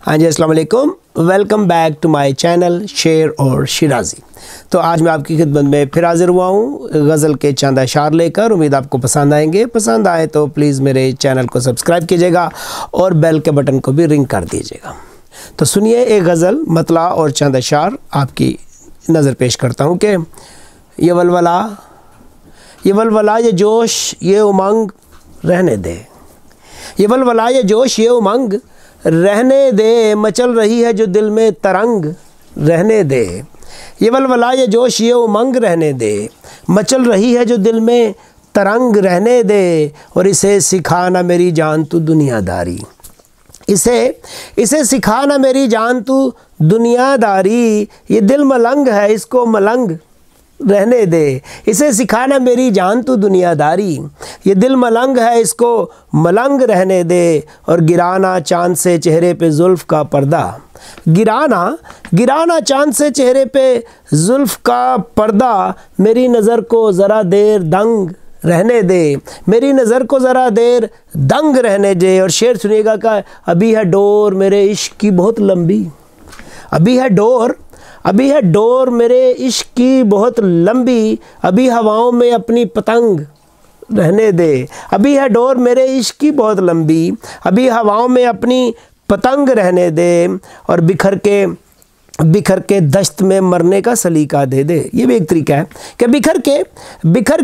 हाँ जी, अस्सलाम वालेकुम। Welcome back to my channel Sher और शिराजी। तो आज मैं आपकी खिदमत में फिर हाजिर हुआ हूँ गज़ल के चंद अशार लेकर। उम्मीद आपको पसंद आएंगे। पसंद आए तो प्लीज़ मेरे चैनल को सब्सक्राइब कीजिएगा और बेल के बटन को भी रिंग कर दीजिएगा। तो सुनिए एक गज़ल, मतला और चंद अशार आपकी नज़र पेश करता हूँ कि ये वलवला ये जोश ये उमंग रहने दे, ये वलवला ये जोश ये उमंग रहने दे, मचल रही है जो दिल में तरंग रहने दे। ये वलवला ये जोश ये उमंग रहने दे, मचल रही है जो दिल में तरंग रहने दे। और इसे सिखा ना मेरी जान तू दुनियादारी, इसे सिखा ना मेरी जान तू दुनियादारी। ये दिल मलंग है इसको मलंग रहने दे, इसे सिखाना मेरी जान तू दुनियादारी। ये दिल मलंग है इसको मलंग रहने दे। और गिराना चाँद से चेहरे पे जुल्फ़ का पर्दा, गिराना चाँद से चेहरे पे जुल्फ़ का पर्दा। मेरी नज़र को ज़रा देर दंग रहने दे, मेरी नज़र को ज़रा देर दंग रहने दे। और शेर सुनिएगा का अभी है डोर मेरे इश्क की बहुत लंबी, अभी है डोर मेरे इश्क की बहुत लंबी। अभी हवाओं में अपनी पतंग रहने दे, अभी है डोर मेरे इश्क की बहुत लंबी। अभी हवाओं में अपनी पतंग रहने दे। और बिखर के दश्त में मरने का सलीका दे दे। ये भी एक तरीका है कि बिखर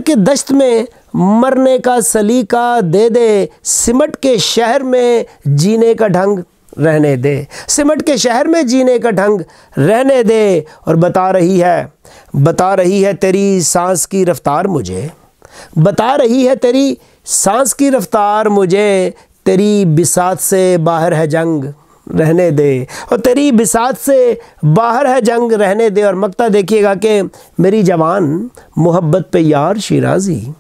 के दश्त में मरने का सलीका दे दे। सिमट के शहर में जीने का ढंग रहने दे, सिमट के शहर में जीने का ढंग रहने दे। और बता रही है तेरी सांस की रफ्तार मुझे, बता रही है तेरी सांस की रफ्तार मुझे। तेरी बिसात से बाहर है जंग रहने दे, और तेरी बिसात से बाहर है जंग रहने दे। और मक्ता देखिएगा कि मेरी जवान मोहब्बत पे यार शिराजी,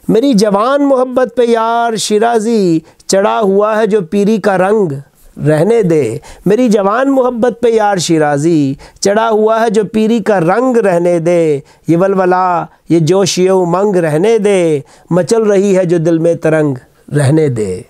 मेरी जवान मोहब्बत पे यार शिराजी। चढ़ा हुआ है जो पीरी का रंग रहने दे, मेरी जवान मोहब्बत पे यार शिराजी। चढ़ा हुआ है जो पीरी का रंग रहने दे। ये वलवला ये जोश ये उमंग रहने दे, मचल रही है जो दिल में तरंग रहने दे।